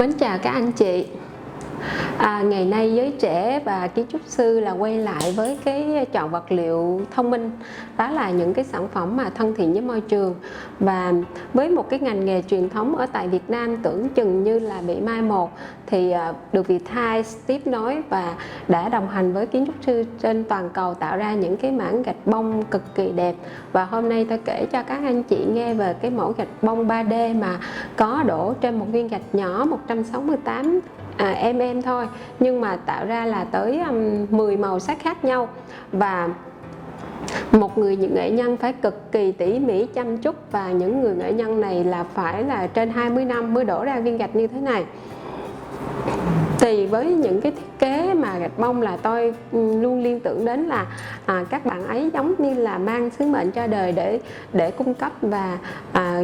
Mến chào các anh chị. Ngày nay giới trẻ và kiến trúc sư là quay lại với cái chọn vật liệu thông minh, đó là những cái sản phẩm mà thân thiện với môi trường. Và với một cái ngành nghề truyền thống ở tại Việt Nam tưởng chừng như là bị mai một, thì được Viettiles tiếp nối và đã đồng hành với kiến trúc sư trên toàn cầu tạo ra những cái mảng gạch bông cực kỳ đẹp. Và hôm nay tôi kể cho các anh chị nghe về cái mẫu gạch bông 3D mà có đổ trên một viên gạch nhỏ 168 mm thôi, nhưng mà tạo ra là tới 10 màu sắc khác nhau. Và một người nghệ nhân phải cực kỳ tỉ mỉ chăm chút, và những người nghệ nhân này là phải là trên 20 năm mới đổ ra viên gạch như thế này. Thì với những cái thiết kế mà gạch bông là tôi luôn liên tưởng đến là các bạn ấy giống như là mang sứ mệnh cho đời để cung cấp và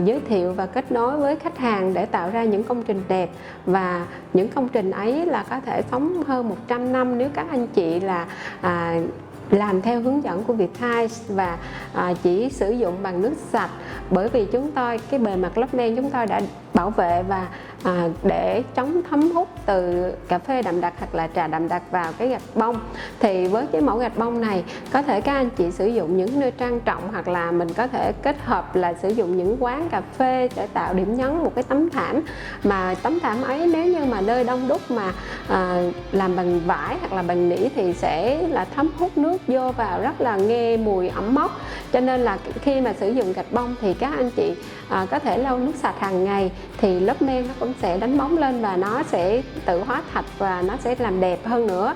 giới thiệu và kết nối với khách hàng để tạo ra những công trình đẹp. Và những công trình ấy là có thể sống hơn 100 năm nếu các anh chị là làm theo hướng dẫn của Viettiles và chỉ sử dụng bằng nước sạch, bởi vì chúng tôi cái bề mặt lớp men chúng tôi đã bảo vệ và để chống thấm hút từ cà phê đậm đặc hoặc là trà đậm đặc vào cái gạch bông. Thì với cái mẫu gạch bông này có thể các anh chị sử dụng những nơi trang trọng, hoặc là mình có thể kết hợp là sử dụng những quán cà phê để tạo điểm nhấn một cái tấm thảm. Mà tấm thảm ấy nếu như mà nơi đông đúc mà làm bằng vải hoặc là bằng nỉ thì sẽ là thấm hút nước vô vào rất là nghe mùi ẩm mốc. Cho nên là khi mà sử dụng gạch bông thì các anh chị có thể lau nước sạch hàng ngày, thì lớp men nó cũng sẽ đánh bóng lên và nó sẽ tự hóa thạch và nó sẽ làm đẹp hơn nữa.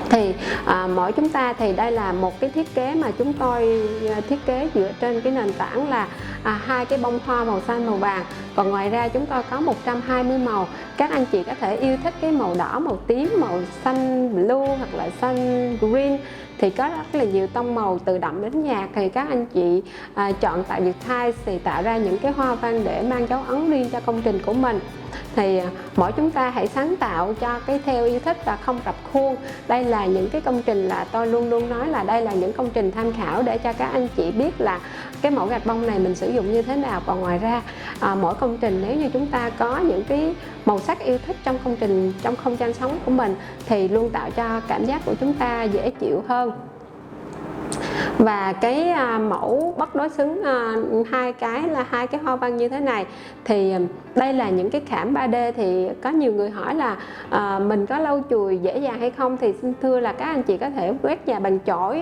Thì mỗi chúng ta thì đây là một cái thiết kế mà chúng tôi thiết kế dựa trên cái nền tảng là hai cái bông hoa màu xanh màu vàng. Còn ngoài ra chúng tôi có 120 màu. Các anh chị có thể yêu thích cái màu đỏ, màu tím, màu xanh blue hoặc là xanh green, thì có rất là nhiều tông màu từ đậm đến nhạt. Thì các anh chị chọn tại Viettiles thì tạo ra những cái hoa văn để mang dấu ấn riêng cho công trình của mình. Thì mỗi chúng ta hãy sáng tạo cho cái theo yêu thích và không rập khuôn. Đây là những cái công trình là tôi luôn luôn nói là đây là những công trình tham khảo để cho các anh chị biết là cái mẫu gạch bông này mình sử dụng như thế nào. Còn ngoài ra mỗi công trình nếu như chúng ta có những cái màu sắc yêu thích trong công trình, trong không gian sống của mình, thì luôn tạo cho cảm giác của chúng ta dễ chịu hơn. Và cái mẫu bất đối xứng hai cái hoa văn như thế này, thì đây là những cái khảm 3D. Thì có nhiều người hỏi là mình có lau chùi dễ dàng hay không, thì xin thưa là các anh chị có thể quét nhà bằng chổi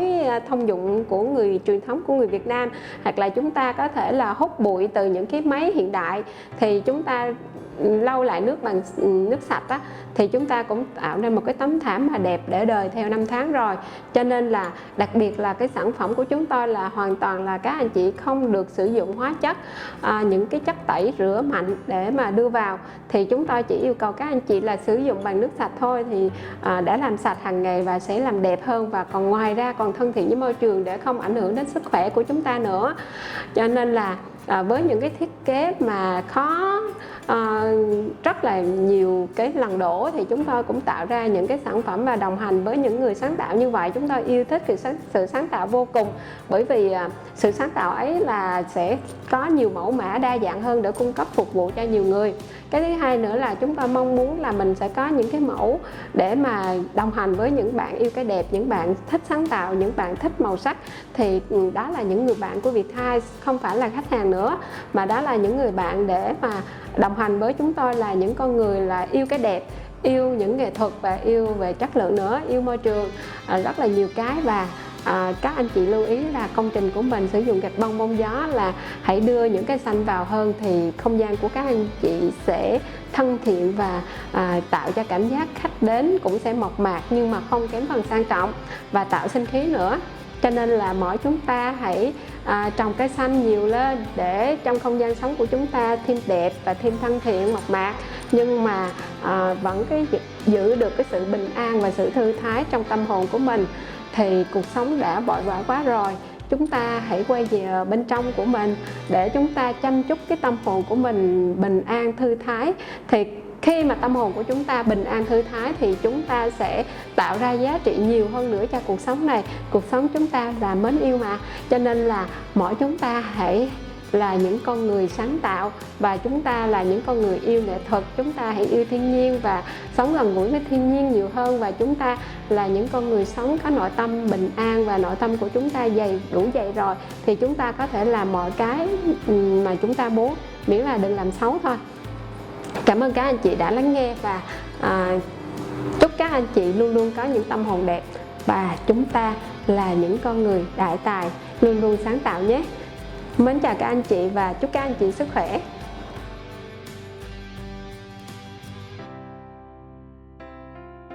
thông dụng của người truyền thống của người Việt Nam, hoặc là chúng ta có thể là hút bụi từ những cái máy hiện đại, thì chúng ta lau lại nước bằng nước sạch á, thì chúng ta cũng tạo nên một cái tấm thảm mà đẹp để đời theo năm tháng rồi. Cho nên là đặc biệt là cái sản phẩm của chúng tôi là hoàn toàn là các anh chị không được sử dụng hóa chất, những cái chất tẩy rửa mạnh để mà đưa vào. Thì chúng tôi chỉ yêu cầu các anh chị là sử dụng bằng nước sạch thôi, thì đã làm sạch hàng ngày và sẽ làm đẹp hơn. Và còn ngoài ra còn thân thiện với môi trường để không ảnh hưởng đến sức khỏe của chúng ta nữa. Cho nên là với những cái thiết kế mà khó rất là nhiều cái lần đổ, thì chúng tôi cũng tạo ra những cái sản phẩm và đồng hành với những người sáng tạo như vậy. Chúng tôi yêu thích sự sáng tạo vô cùng, bởi vì sự sáng tạo ấy là sẽ có nhiều mẫu mã đa dạng hơn để cung cấp phục vụ cho nhiều người. Cái thứ hai nữa là chúng tôi mong muốn là mình sẽ có những cái mẫu để mà đồng hành với những bạn yêu cái đẹp, những bạn thích sáng tạo, những bạn thích màu sắc. Thì đó là những người bạn của Viettiles, không phải là khách hàng nữa, mà đó là những người bạn để mà đồng hành với chúng tôi, là những con người là yêu cái đẹp, yêu những nghệ thuật và yêu về chất lượng nữa, yêu môi trường, rất là nhiều cái. Và các anh chị lưu ý là công trình của mình sử dụng gạch bông bông gió là hãy đưa những cái xanh vào hơn, thì không gian của các anh chị sẽ thân thiện và tạo cho cảm giác khách đến cũng sẽ mộc mạc nhưng mà không kém phần sang trọng và tạo sinh khí nữa. Cho nên là mỗi chúng ta hãy trồng cây xanh nhiều lên để trong không gian sống của chúng ta thêm đẹp và thêm thân thiện mộc mạc, nhưng mà vẫn giữ được cái sự bình an và sự thư thái trong tâm hồn của mình. Thì cuộc sống đã vội vã quá rồi, chúng ta hãy quay về bên trong của mình để chúng ta chăm chút cái tâm hồn của mình bình an thư thái. Thì khi mà tâm hồn của chúng ta bình an thư thái thì chúng ta sẽ tạo ra giá trị nhiều hơn nữa cho cuộc sống này. Cuộc sống chúng ta là mến yêu mà, cho nên là mỗi chúng ta hãy là những con người sáng tạo, và chúng ta là những con người yêu nghệ thuật. Chúng ta hãy yêu thiên nhiên và sống gần gũi với thiên nhiên nhiều hơn, và chúng ta là những con người sống có nội tâm bình an, và nội tâm của chúng ta đủ dày rồi thì chúng ta có thể làm mọi cái mà chúng ta muốn, miễn là đừng làm xấu thôi. Cảm ơn các anh chị đã lắng nghe, và chúc các anh chị luôn luôn có những tâm hồn đẹp, và chúng ta là những con người đại tài, luôn luôn sáng tạo nhé. Mến chào các anh chị và chúc các anh chị sức khỏe.